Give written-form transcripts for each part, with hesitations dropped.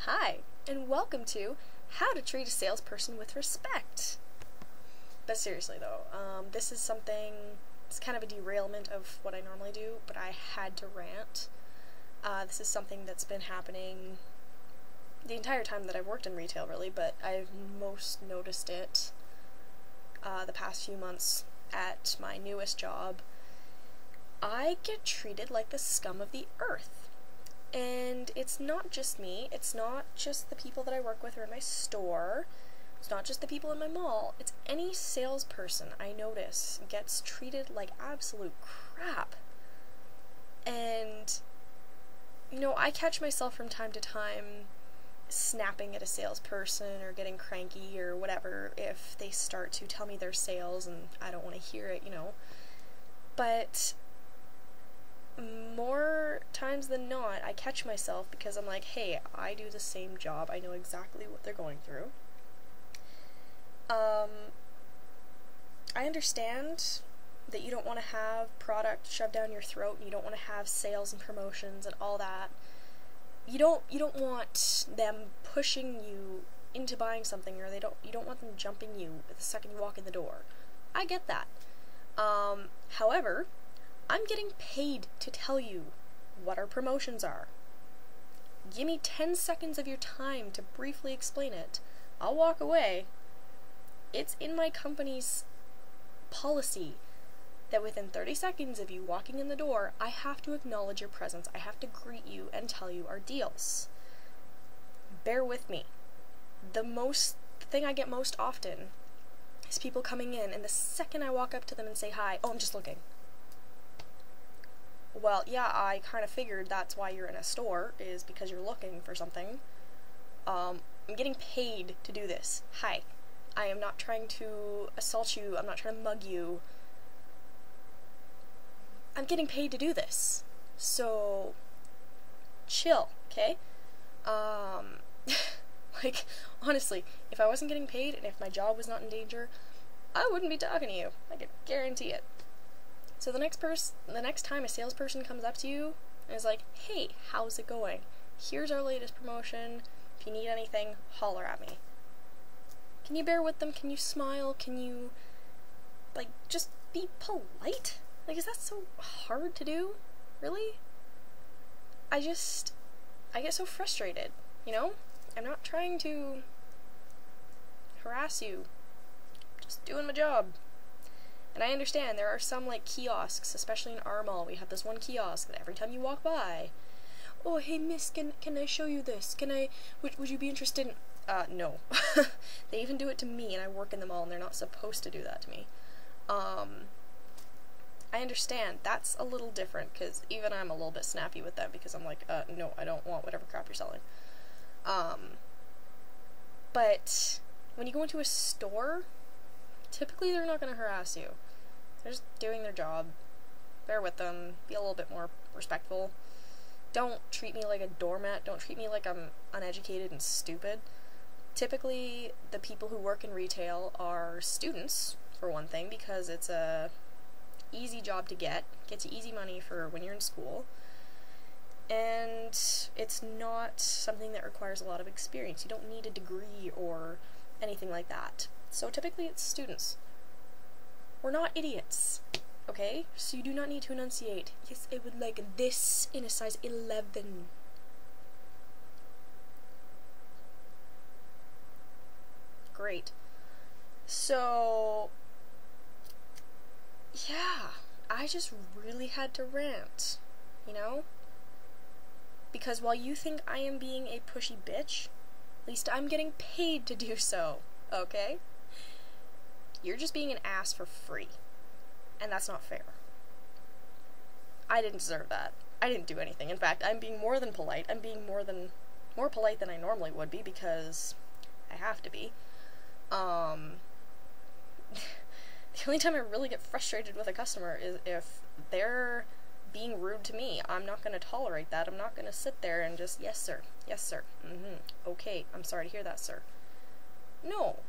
Hi, and welcome to How to Treat a Salesperson with Respect. But seriously though, this is something, it's kind of a derailment of what I normally do, but I had to rant. This is something that's been happening the entire time that I've worked in retail, really, but I've most noticed it the past few months at my newest job. I get treated like the scum of the earth. And it's not just me, it's not just the people that I work with or in my store, it's not just the people in my mall, it's any salesperson I notice gets treated like absolute crap. And, you know, I catch myself from time to time snapping at a salesperson or getting cranky or whatever if they start to tell me their sales and I don't want to hear it, you know. But more times than not, I catch myself because I'm like, hey, I do the same job, I know exactly what they're going through. I understand that you don't want to have product shoved down your throat and you don't want to have sales and promotions and all that. You don't want them pushing you into buying something, or you don't want them jumping you the second you walk in the door. I get that. However, I'm getting paid to tell you what our promotions are. Give me 10 seconds of your time to briefly explain it. I'll walk away. It's in my company's policy that within 30 seconds of you walking in the door, I have to acknowledge your presence. I have to greet you and tell you our deals. Bear with me. The thing I get most often is people coming in, and the second I walk up to them and say hi, oh, I'm just looking. Well, yeah, I kind of figured that's why you're in a store, is because you're looking for something. I'm getting paid to do this. Hi. I am not trying to assault you. I'm not trying to mug you. I'm getting paid to do this. So, chill, okay? Like, honestly, if I wasn't getting paid and if my job was not in danger, I wouldn't be talking to you. I can guarantee it. So the next time a salesperson comes up to you and is like, hey, how's it going? Here's our latest promotion. If you need anything, holler at me. Can you bear with them? Can you smile? Can you, like, just be polite? Like, is that so hard to do? Really? I get so frustrated, you know? I'm not trying to harass you. Just doing my job. And I understand there are some, like, kiosks, especially in our mall. We have this one kiosk that every time you walk by, oh, hey, miss, can I show you this? Would you be interested in, no. They even do it to me, and I work in the mall, and they're not supposed to do that to me. I understand. That's a little different, because even I'm a little bit snappy with them, because I'm like, no, I don't want whatever crap you're selling. But when you go into a store, typically they're not going to harass you. They're just doing their job. Bear with them. Be a little bit more respectful. Don't treat me like a doormat. Don't treat me like I'm uneducated and stupid. Typically, the people who work in retail are students, for one thing, because it's a easy job to get. Gets you easy money for when you're in school. And it's not something that requires a lot of experience. You don't need a degree or anything like that. So typically it's students. We're not idiots, okay? So you do not need to enunciate. Yes, I would like this in a size 11. Great. So, yeah, I just really had to rant, you know? Because while you think I am being a pushy bitch, at least I'm getting paid to do so, okay? You're just being an ass for free. And that's not fair. I didn't deserve that. I didn't do anything. In fact, I'm being more than polite. I'm being more polite than I normally would be, because I have to be. The only time I really get frustrated with a customer is if they're being rude to me. I'm not going to tolerate that. I'm not going to sit there and just, yes sir, okay, I'm sorry to hear that, sir. No.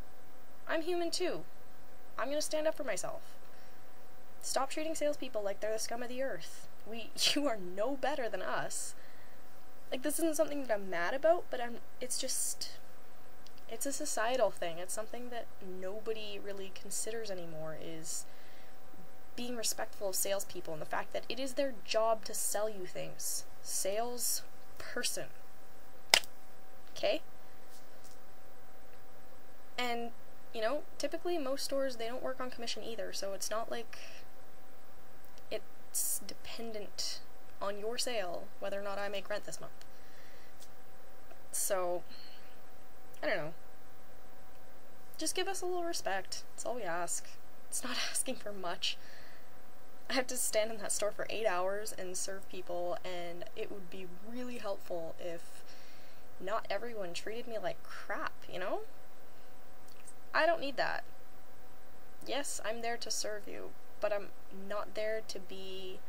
I'm human too. I'm going to stand up for myself. Stop treating salespeople like they're the scum of the earth. You are no better than us. like, this isn't something that I'm mad about, but it's just, it's a societal thing. It's something that nobody really considers anymore, is being respectful of salespeople and the fact that it is their job to sell you things. Salesperson. Okay? And, you know, typically most stores, they don't work on commission either, so it's not like it's dependent on your sale whether or not I make rent this month. So, I don't know. Just give us a little respect. That's all we ask. It's not asking for much. I have to stand in that store for 8 hours and serve people, and it would be really helpful if not everyone treated me like crap, you know? I don't need that. Yes, I'm there to serve you, but I'm not there to be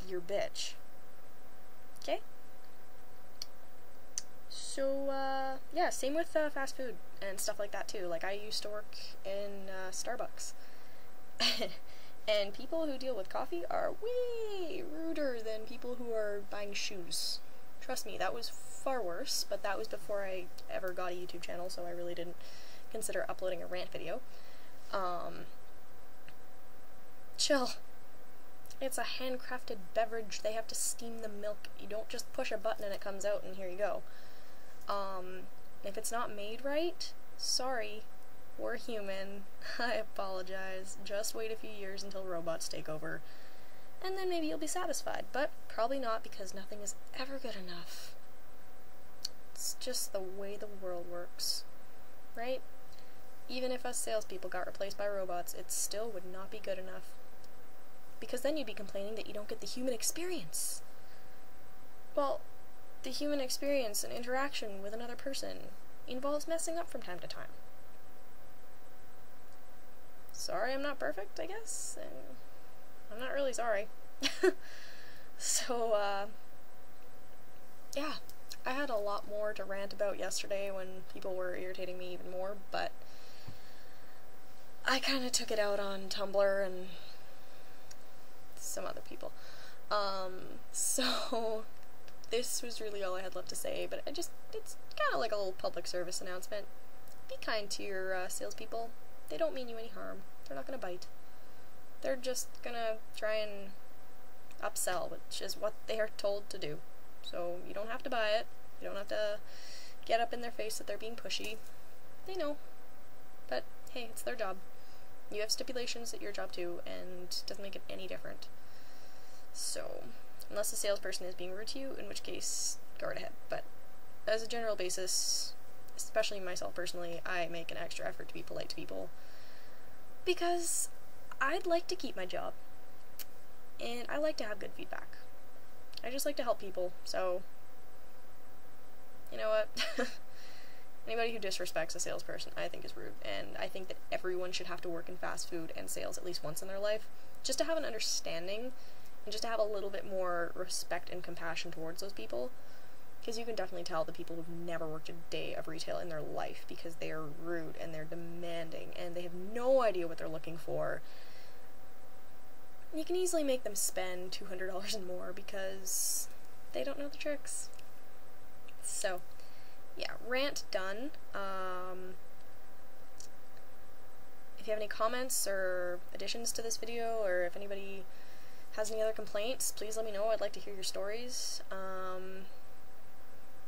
your bitch. Okay? So, yeah, same with fast food and stuff like that too. Like, I used to work in Starbucks. And people who deal with coffee are way ruder than people who are buying shoes. Trust me, that was far worse, but that was before I ever got a YouTube channel, so I really didn't consider uploading a rant video. Chill. It's a handcrafted beverage. They have to steam the milk. You don't just push a button and it comes out and here you go. If it's not made right, sorry. We're human. I apologize. Just wait a few years until robots take over. And then maybe you'll be satisfied. But probably not, because nothing is ever good enough. It's just the way the world works. Right? Even if us salespeople got replaced by robots, it still would not be good enough. Because then you'd be complaining that you don't get the human experience. Well, the human experience and interaction with another person involves messing up from time to time. Sorry I'm not perfect, I guess, and I'm not really sorry. So, yeah, I had a lot more to rant about yesterday when people were irritating me even more, but I kind of took it out on Tumblr and some other people. So this was really all I had left to say, but it's kind of like a little public service announcement. Be kind to your salespeople. They don't mean you any harm. They're not gonna bite. They're just gonna try and upsell, which is what they are told to do. So you don't have to buy it. You don't have to get up in their face that they're being pushy. They know. But hey, it's their job. You have stipulations at your job too, and it doesn't make it any different. So, unless the salesperson is being rude to you, in which case, go right ahead. But as a general basis, especially myself personally, I make an extra effort to be polite to people, because I'd like to keep my job, and I like to have good feedback. I just like to help people, so, you know what? Anybody who disrespects a salesperson, I think, is rude, and I think that everyone should have to work in fast food and sales at least once in their life, just to have an understanding, and just to have a little bit more respect and compassion towards those people, because you can definitely tell the people who've never worked a day of retail in their life, because they are rude, and they're demanding, and they have no idea what they're looking for. You can easily make them spend $200 and more, because they don't know the tricks. So, yeah, rant done. If you have any comments or additions to this video, or if anybody has any other complaints, please let me know. I'd like to hear your stories.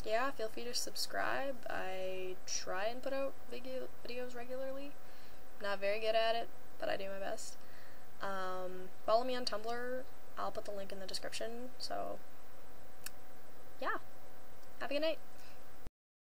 Yeah, feel free to subscribe. I try and put out videos regularly. Not very good at it, but I do my best. Follow me on Tumblr. I'll put the link in the description. So, yeah. Have a good night.